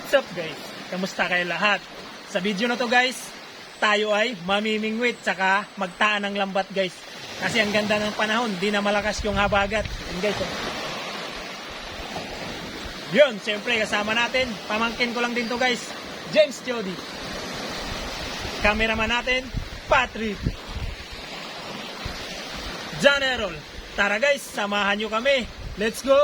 What's up guys? Kamusta kayo lahat? Sa video na to guys, tayo ay mamimingwit tsaka magtaan ng lambat guys. Kasi ang ganda ng panahon, di na malakas yung habagat. Yun guys. Yun, siyempre kasama natin, pamangkin ko lang din to guys, James Jody. Cameraman natin, Patrick. John Errol. Tara guys, samahan nyo kami. Let's go!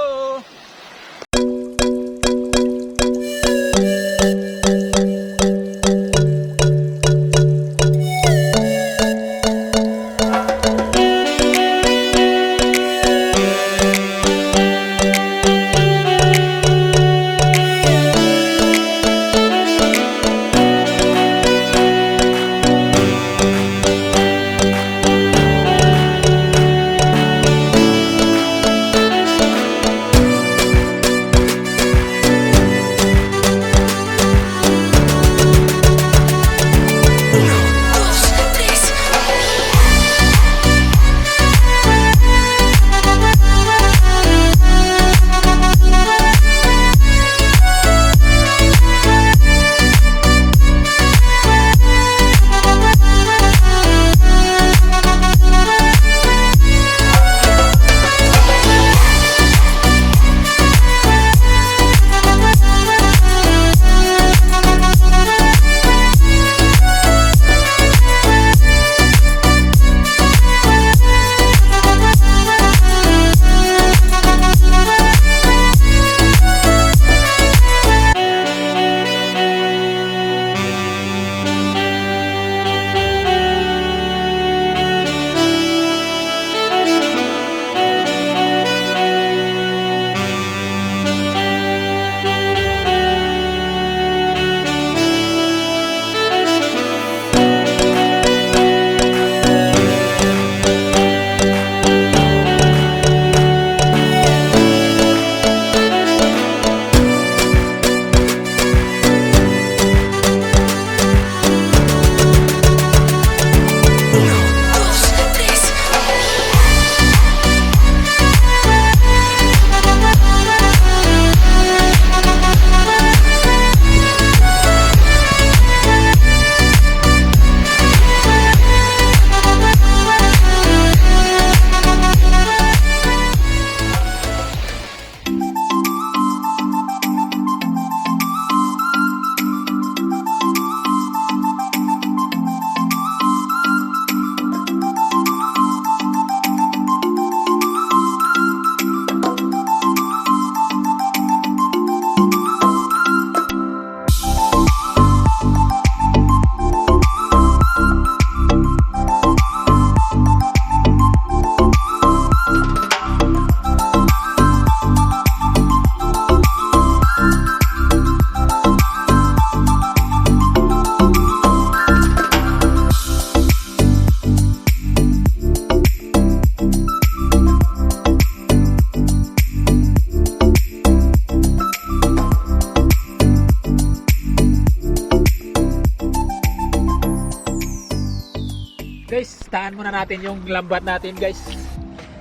Guys, tahan muna natin yung lambat natin guys.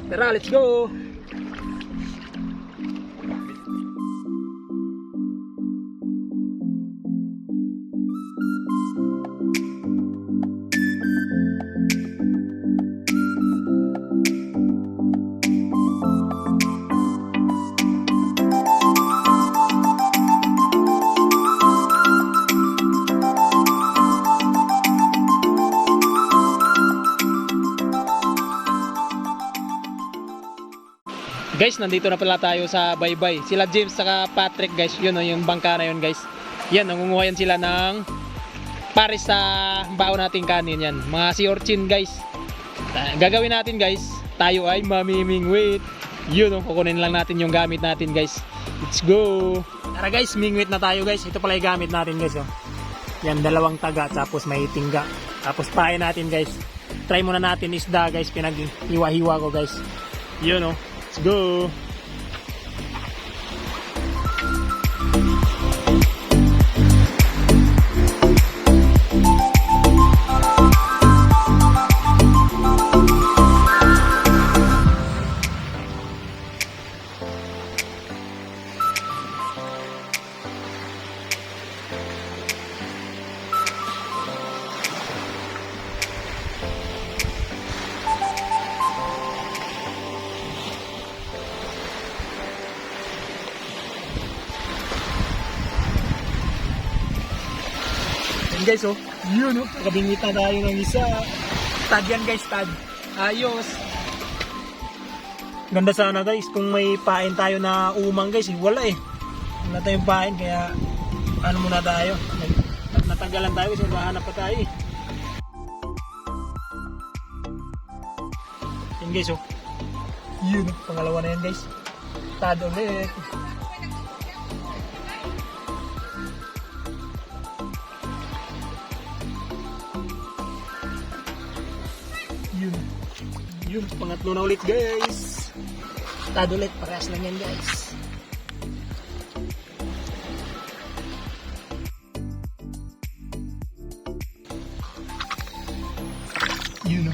Tara, let's go! Guys, nandito na pala tayo sa baybay. Sila James saka Patrick guys. Yun o, yung bangka na yun guys. Yan, nangunguha yan sila ng pares sa baon nating kanin yan. Mga sea urchin guys. Gagawin natin guys, tayo ay mamimingwit. Yun o, kukunin lang natin yung gamit natin guys. Let's go! Tara guys, mingwit na tayo guys. Ito pala yung gamit natin guys. Oh. Yan, dalawang taga, tapos may tingga. Tapos pain natin guys. Try muna natin isda guys, pinag-hiwa-hiwa ko guys. Yun o. Let's go! guys, oh. Yun, oh. Nakabingita tayo ng isa. Tad yan guys, tad. Ayos. Ganda sana guys kung may pain tayo na umang guys. Wala eh. Wala tayong pain kaya ano muna tayo. Natanggalan tayo kasi mahanap pa tayo eh. Yan guys, oh. Yun, oh. Pangalawa na yan guys. Tad ulit. Yun, pangatlo na ulit guys. Tad ulit, parehas lang yan guys. Yun.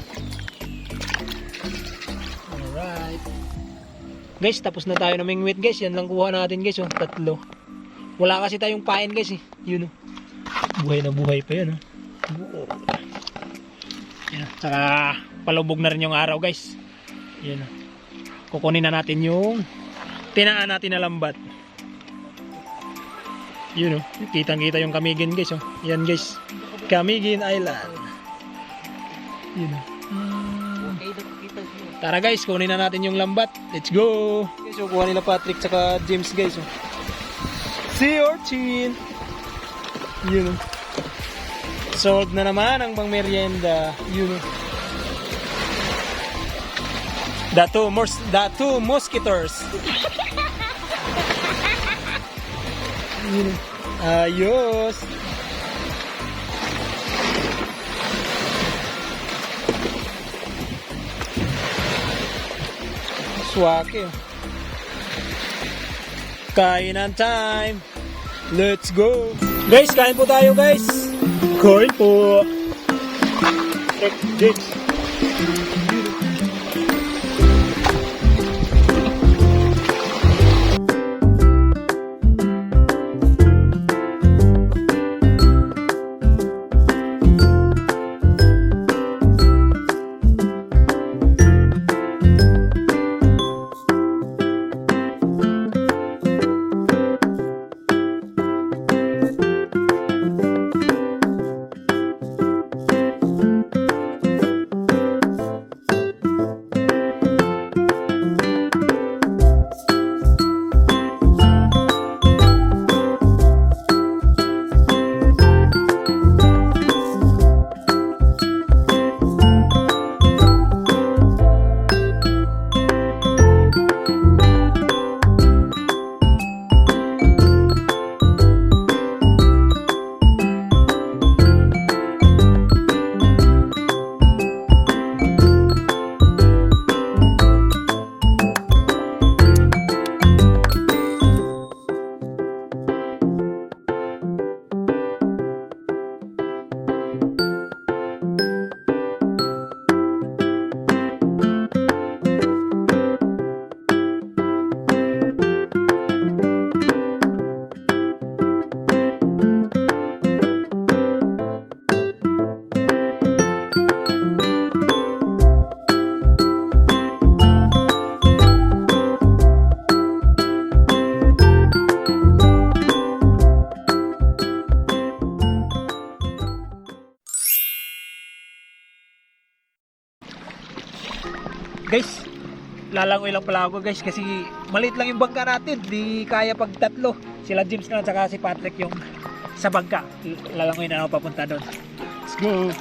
Alright. Guys, tapos na tayo na mingwit guys. Yan lang kuha natin guys, oh, tatlo. Wala kasi tayong pain guys eh. Yun, oh. Buhay na buhay pa yun, oh. Yan, saka palubog na rin yung araw guys. Yan. Kukunin na natin yung tinaan natin na lambat. Yun, oh. Kitang kita yung Camiguin guys, oh. Yan guys, Camiguin Island. Yun, oh. Tara guys, kunin na natin yung lambat. Let's go. Guys, oh, kuha nila Patrick saka James guys, oh. Sea urchin. Yun, oh. Sold na naman ang pang merienda. Yun, oh. The two mosquitoes. Ayos. Swake. Kainan time. Let's go. Guys, kain po tayo guys. Kain po. James. Guys, lalangoy lang pala ako guys kasi maliit lang yung bangka natin, di kaya pag tatlo. Sila James na at saka si Patrick yung sa bangka. Lalangoy na ako papunta doon. Let's go. Hey,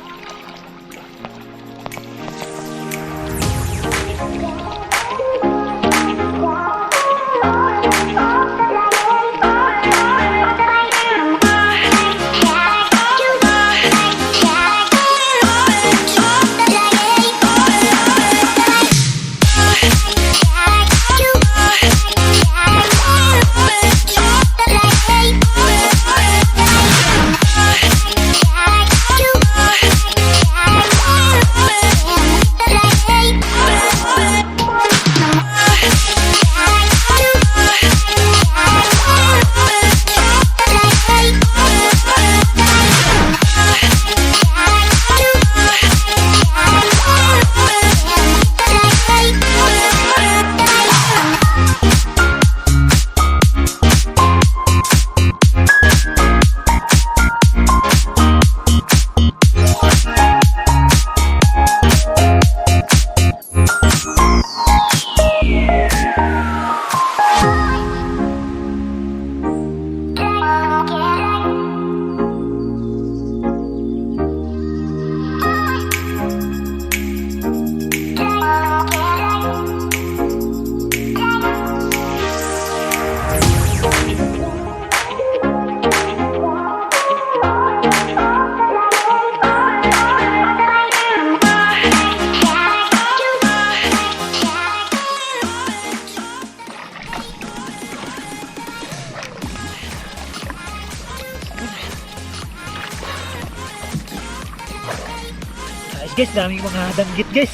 guys, daming mga danggit guys.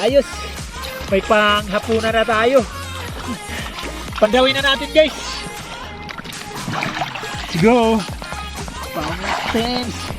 Ayos. May panghapunan na tayo. Pandawin na natin guys. Let's go. Pang-tense.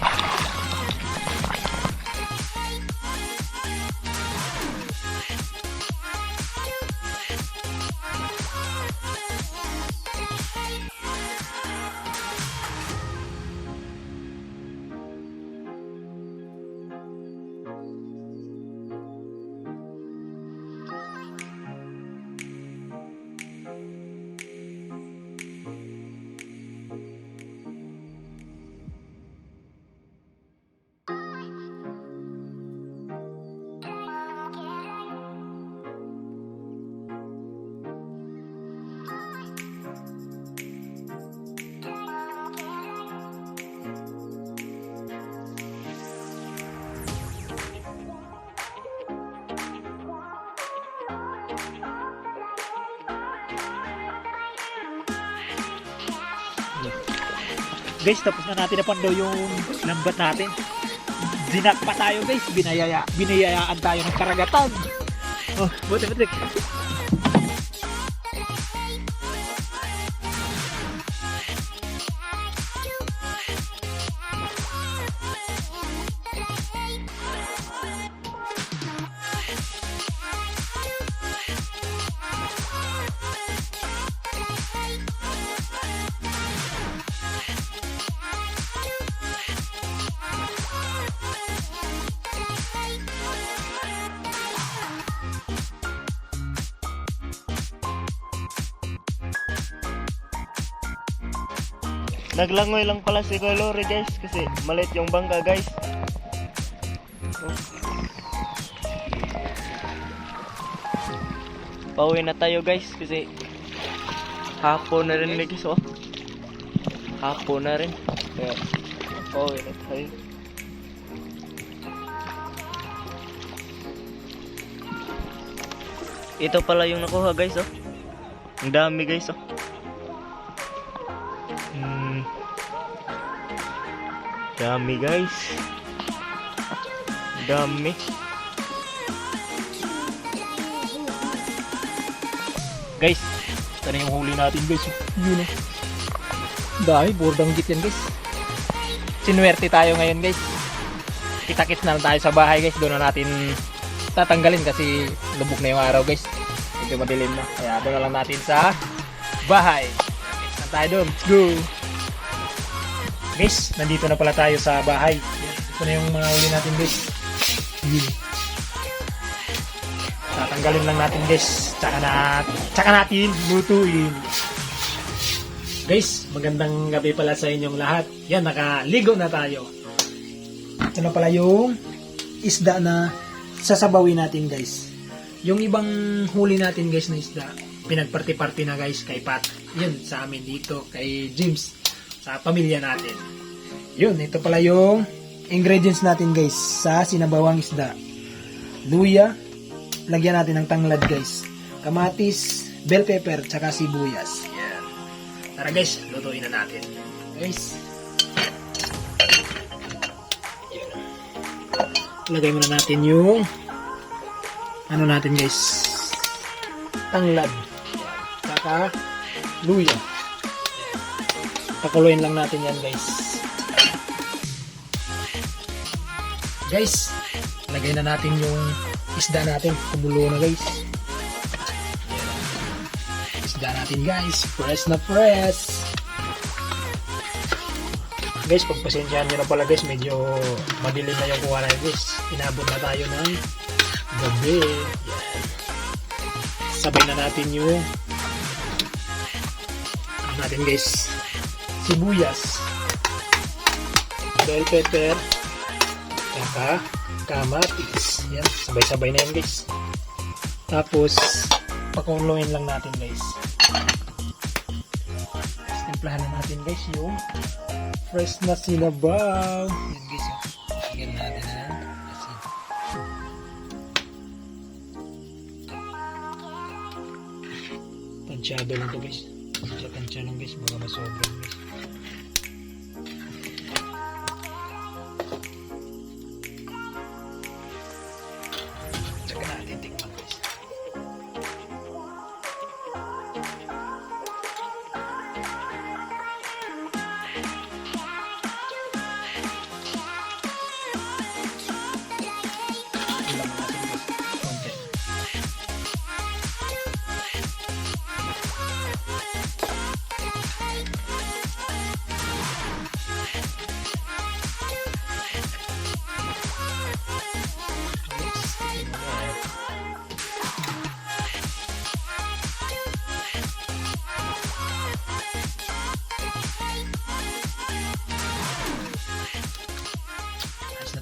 Guys, tapos na natin napandaw yung lambat natin. Dinak pa tayo guys, binayayaan tayo ng karagatan. Oh, buti. Naglangoy lang pala si Kuya Lori guys kasi maliit yung bangka guys. Pauwi na tayo guys kasi hapon na rin guys oh. Hapon na rin. Kaya pauwi na tayo. Ito pala yung nakuha guys oh. Ang dami guys oh. Dami guys. Dami. Guys, ito na yung huli natin guys. Yun oh. Dami, bordang git yan guys. Sinuwerte tayo ngayon guys. Kita-kits na lang tayo sa bahay guys. Doon na natin tatanggalin kasi lubog na yung araw guys. Ito madilim na. Kaya doon na lang natin sa bahay. Kita-kits na tayo doon. Let's go. Guys, nandito na pala tayo sa bahay. Ito na yung mga huli natin guys. Yun. Tatanggalin lang natin guys. Tsaka natin lutuin. Guys, magandang gabi pala sa inyong lahat. Yan, nakaligo na tayo. Ito na pala yung isda na sasabawin natin guys. Yung ibang huli natin guys na isda, pinagparty-party na guys kay Pat. Yun, sa amin dito, kay James. Sa pamilya natin. Yun, ito pala yung ingredients natin guys sa sinabawang isda. Luya, lagyan natin ng tanglad guys. Kamatis, bell pepper, tsaka sibuyas. Yan. Tara guys, lutuin na natin. Guys. Yan. Lagay muna natin yung ano natin guys. Tanglad. Tsaka luya. Pakuluin lang natin yan guys. Guys, lagay na natin yung isda natin. Kumulo na guys. Isda natin guys. Fresh na fresh. Guys, pagpasensyahan nyo na pala guys. Medyo madilim na yung kuha na guys. Inabot na tayo ng gabi. Yan. Sabay na natin yung natin guys. Sibuyas, bell pepper, saka kamatis. Yan, sabay-sabay na yan guys. Tapos, pakuluin lang natin guys. Timplahan na natin guys yung fresh na sinabaw. Yan guys, lagyan natin ng asin. Tansyado lang to guys. Tansya lang guys, baka masobrang guys.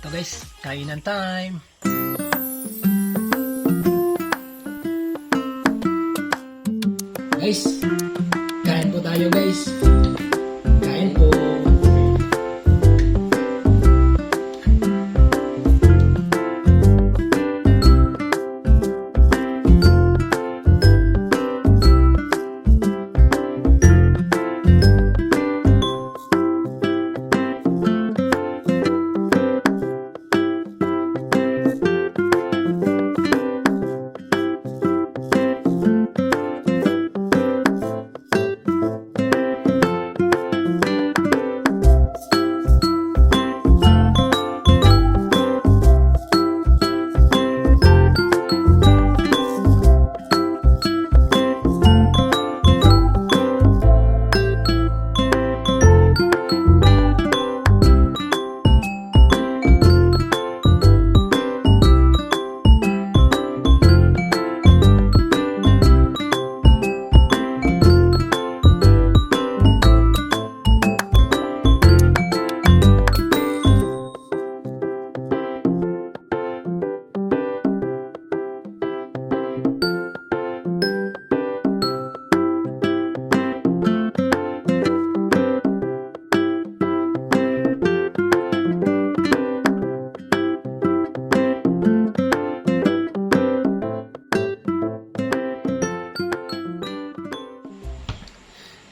Ito guys, kainan time. Guys, kain po tayo guys. Kain po.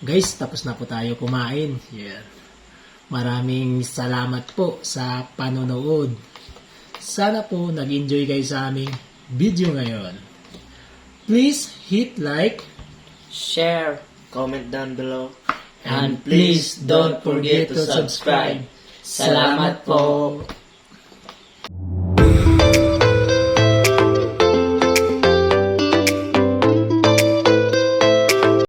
Guys, tapos na po tayo kumain. Yeah. Maraming salamat po sa panonood. Sana po nag-enjoy kayo sa aming video ngayon. Please hit like, Share, comment down below. and please don't forget to subscribe. Salamat po.